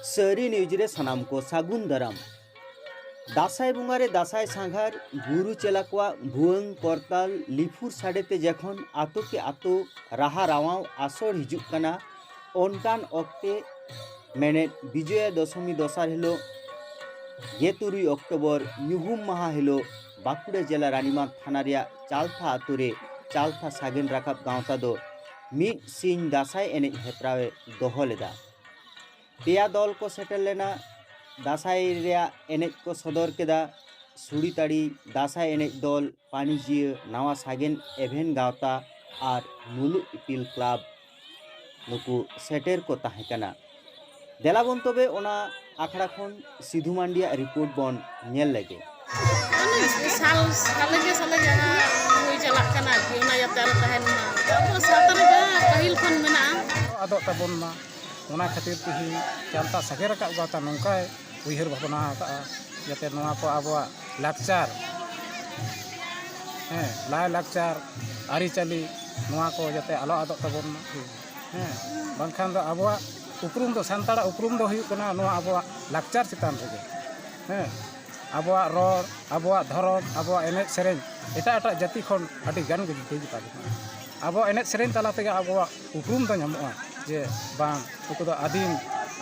सारी न्यूज रे सनाम को सागुन दाराम दासाई बुंगारे दासाई सांघार गुरु चेला को भुवंग करताल लिफुर साडेते जखन आतो के आतो राहा रावाव आसर हिजुक कना ओनकान ऑक्टे मेने विजया दशमी दसार हिलो 13 अक्टोबर ᱧᱩᱦᱩᱢ माहा हिलो बाकुड़ा जिला रानीमाग थाना रिया चालथा आतुरे चालथा सागेन राकाब गांवता दो मिड सिंह दासाई एने हेप्रावे दोहो लेदा पेया दल को सेटल लेना दासाई रिया एनेज को सदर केदा सुड़ीताड़ी दासाई एनेज दल पानीजिया नावा सागेन एभेन गावता और मुलुक इपिल क्लाब नुकु सेटेर को ताहेकना देलाबन तबे ओना आखड़ा खन सिधु मांडिया रिपोर्ट बन नेल लगे साल जहाँ हुई चला कना कि ओना याते आलो तहन मा अब सातर जा पहिल खन मेना आदो तबन मा ओना खातिर तिहि चालता सगेर का गाता नंकाय उइहर भावना का याते नोआ को आबो लाकचार लाय लाकचार आरी चली नोआ को जाते आलो आदो तबन मा बांखान दो आबो उपरुम दो सानताड़ा उपरुम दो हुई कना नोआ आबो लाकचार चितान रेगे आबोआ रोड आबोआ धरम आबोआ एनेज सेरेñ एटा एटा जाति खन आदि गान गे जुदा जुदा आबो एनेज सेरेñ तला तेगे आबोआ उपरुम दो ᱧᱟᱢᱚᱜᱼᱟ जे बांग उनको दो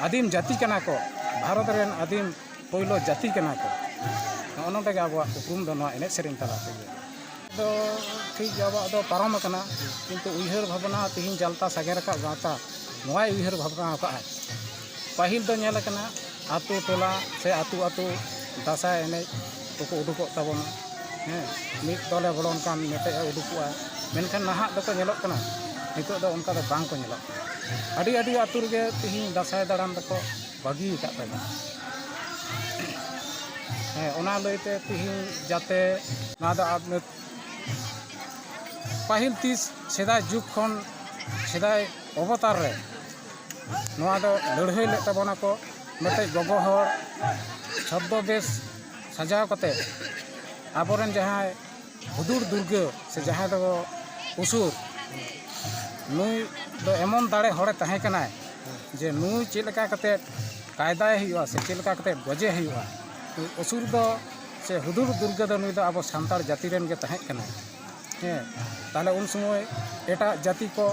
आदिम जाति कना को भारत रेन आदिम पहिलो जाति कना को नोनो तेगे आबोआ उपरुम दो नोआ एनेज सेरेñ तला तेगे दो ठीक आबोआ दो पारम कना किंतु उइहर भावना तिहिन जालता सागेर का गाता नोआ उइहर भावना का पहिल दो नेल कना आतु टोला से आतु आतु दासाई एने को उडुको तबना मिद दले बोलन कान मेटे उडुकुआ मेनखान नाहा दको नेलोक कना नितो दो उनका दो बांग को नेलोक आदि आदि आतु रे तिहिन दासाई दाड़ान दको बागी का तबना ओना लइते तिहिन जाते ना दो आपने पहिल तीस सेदाय जुग खन सेदाय अवतार रे नोआ दो लड़हई ले तबना को मेटे गगो हर शब्द बेस सजाव कते आबोरेन जहाँ हुदुर दुर्गे से जहाँ दो उसुर नुई दो एमन दाड़े हड़े तहे कनाय जे नुई चेलका कते कायदाय हुआ से चेलका कते गजे हुआ उसुर दो से हुदुर दुर्गे दो नुई दो आबो सान्ताड़ जाति रेन गे तहे कनाय ताले उन समय एटा जाति को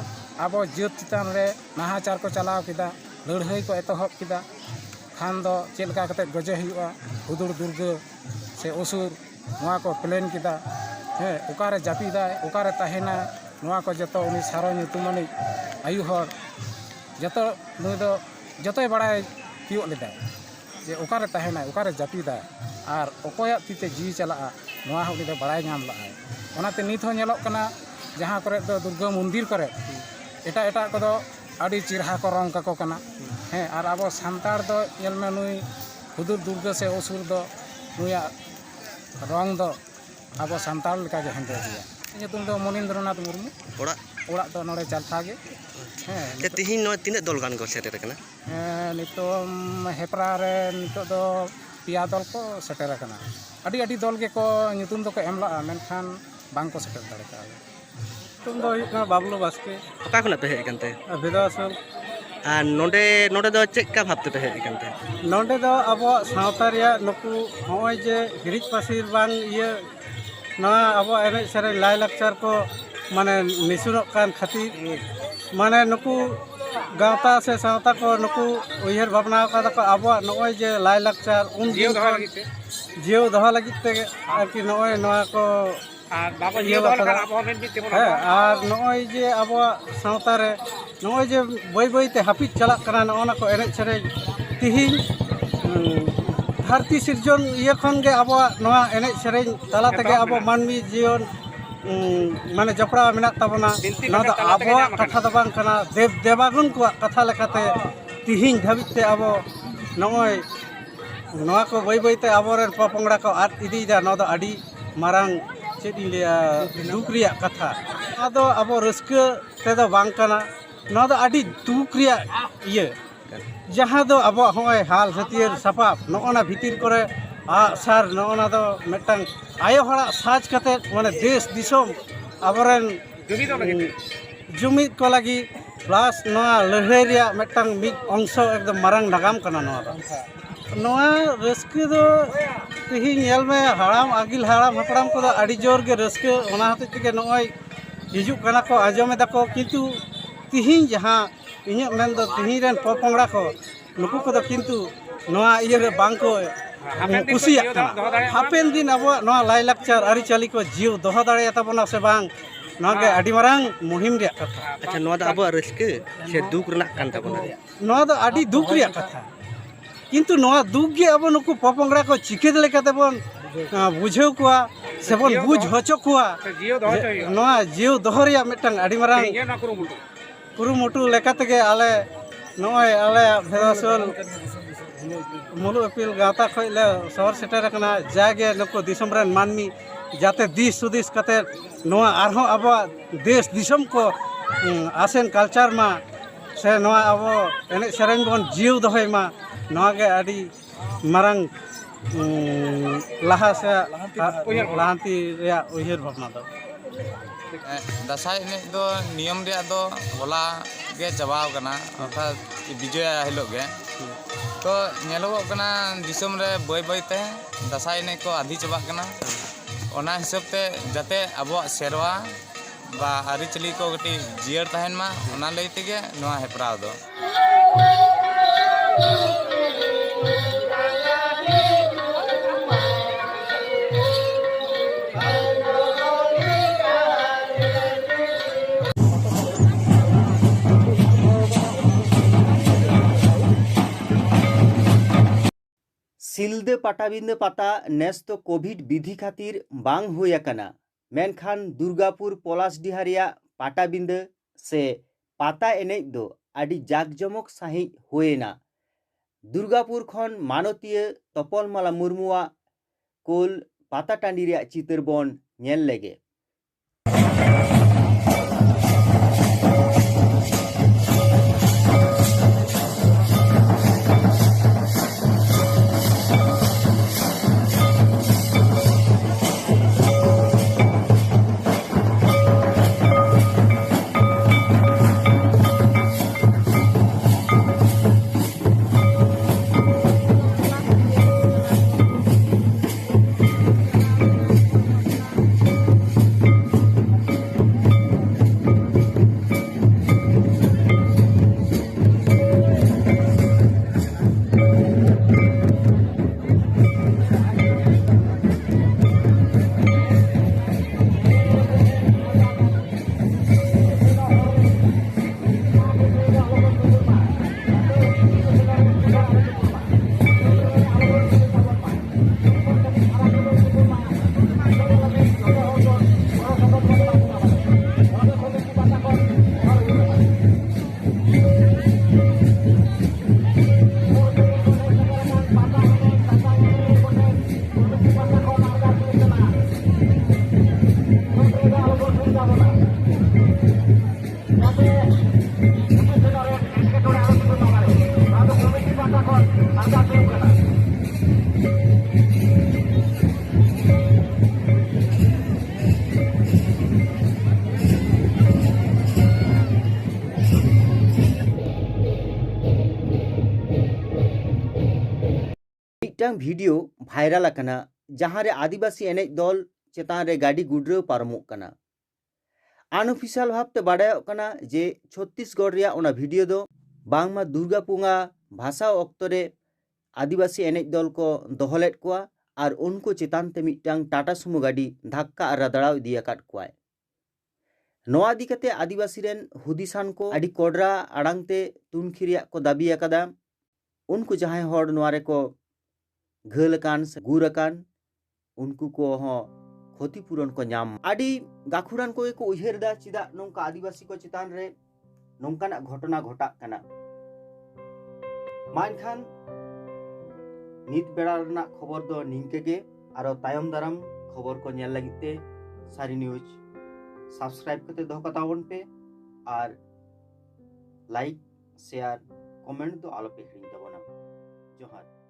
आबो जात चितान रे नाहाचार को चलाव किदा लड़हई को एतहब किदा खान दो चेलका कते गजे हुआ हुदुर दुर्गे से असुर नोआ को प्लेन किदा ओकारे जापिदा ओकारे तहेना नोआ को जतो उनी सारो ᱧᱩᱛᱩᱢᱟᱱᱤ आयु हर जतो नुई दो जतोय बाड़ाय कियो लेदा जे ओकारे तहेना ओकारे जापिदा आर ओकोया तीते जी चला नोआ उनी दो बाड़ाय नाम ला ओनाते नित हो नेलोक कना जहां करे दो दुर्गा मंदिर करे एटा एटा को दो आडी चिरहा को रंग का को कना और अब सान्ताड़ दो में नुई हुदुर दुर्गे से असुर दो नुया रंग दो अब सान्ताड़ लेका गे हेंदे दिया ᱧᱩᱛᱩᱢ दो मनिन्द्रनाथ मुर्मू ओड़ा दो नोड़े चालथा गे तिहिन नो तिने दल गान को सेटेर कना नितो हेपरा रे नितो दो पिया दल को सेटेर कना आडी आडी दल गे को ᱧᱩᱛᱩᱢ दो को एमला मेनखान बांग को सेटेर दाड़े का ᱧᱩᱛᱩᱢ दो हुई कना बाबलू बास्के ओका खना पे हेज कनते भेदासल और नोडे नोडे दो चेक भाबते पे हेज कनते नोडे दो अब सावता रिया नुकु होय जे हिरिज पासिर बांग ये ना अब एनेज सेरेñ लाय लाकचार को माने निसुनक कान खातिर माने नुकु गावता से सावता को नुकु उइहर भावना का को अब नोय जे लाय लाकचार उन जियो दहा लगित ते आरकी नोय नोआ को और बाबा ये और नोय जे अब सावता रे नोय जे बय बयते हापित चला कना नोना को एनेज सेरेñ तिहिन धरती सिरजन ये खन गे अब नोआ एनेज सेरेñ तला तेगे अब मानवी जीवन माने जपड़ा मेना तबना ना दो अब कथा दो बांग कना देव देवागुन को कथा लेकाते तिहिन धाबिते अब नोय नोआ को बय बयते आबोरेन पपंगड़ा को आद इदीदा ना दो आडी मारांग चेद लिया दुख रिया कथा आदो अब रस्के तेदो बांग कना ना दो आडी दुख रिया ये जहाँ दो अब होय हाल हथियार सापाब नोना भितिर करे सार नोना दो मेटांग आयो हड़ा साज कते माने देश दिसोम आबरेन जुमिद को लगी प्लस लड़ाई रे मिटang मिद अंश एकदम मारंग नागाम कना रस्के दो तिहिं नेल में हाड़ाम आगिल हाड़ाम हपड़ाम को आड़ी जोर के रस्के ओना हते के नय हिजुक कना को आजमे दाको किंतु तिहिं जहां इᱧᱟᱹᱜ मेन दो तिहिं रेन पोपंगड़ा को नुकु को किंतु नोआ इये रे बांग को कुसिया हापेन दिन अब नोआ लाई लाकचार आरी चाली को जीव दोह दाड़े ताबोना से बांग नोआ के आडी मारंग मुहिम रे कथा अच्छा नोआ दा अब रस्के से दुख रना कान ताबोना नोआ दो आडी दुख रे कथा किंतु नोआ दुख गे अब नुकु पोपंगड़ा को चिकेद लेकाते बोन बुझेव कोआ से बोन बुझ होचो कोआ नोआ जीव दोह रे मिटang आडी मारंग कुरुमुटु लेकाते गे आले नोय आले भेदासल मुलु अपील गाता खइले शहर सेटर कना जागे नको दिसम रेन मानमी जाते दिस सुदिस कते नोआ आरहो अब देश दिसम को आसेन कल्चर मा से नोआ अब एने सेरेन बोन जीव दोहय मा नोआ गे आडी मारंग लाहा से लाहांती रे उहिर भावना दो दासाई एने दो नियम रे दो होला गे चाबाव कना अर्थात विजय हिलो गे तो नेलोगो कना दिसम रे बय बयते दासाई एने को आधी चाबा कना ओना हिसाब ते जाते अबो सेरवा बा आरिचली को गटी जियर तहन मा ओना लैते गे नोआ हेपराव दो सिलदे पाटाबिंदे पाता नेस तो कोविड विधि खातिर बांग हुई अकना मेनखान दुर्गापुर पलास डिहारिया पाटाबिंदे से पाता एने दो आडी जाकजमक साहिज हुएना दुर्गापुर खन मानतीय तपलमाला मुर्मुआ कोल पाता टांडी रे चितर बन नेल लेगे मिटटांग भिडियो भाइरल अकना जहां रे आदिवासी एनेज दल चेतान रे गाड़ी गुड्रव पारमोग कना अनऑफिशियल भावते बाडायोग कना जे छत्तीसगढ़ रिया ओना भिडियो दो बांगमा दुर्गापुंगा भाषा ऑक्तो रे आदिवासी एनेज दल को दोहलेट कोआ और उनको चेतान ते मिटटांग टाटा सुमो गाड़ी धक्का और रदड़ाव इदी आकाद कोआय नोआ इदी कते आदिवासी रेन हुदिसान को आडी कोडरा आड़ांगते तुनखी रिया को दाबी आकादा उनको जहां हॉड नोआ रे को घलकान से गुरकान उनको को हो क्षतिपूरण को नाम आडी गाखुरान को उयहर दा चिदा नोंका आदिवासी को चितान रे नोंकाना घटना घटा कना मानखान नित बेड़ा रना खबर दो निंके गे आरो तायम दाराम खबर को नेल लागिते सारी न्यूज सब्सक्राइब करते दो कतावन पे और लाइक शेयर कमेंट दो आलो पे हिड़िंग ताबोना जोहार।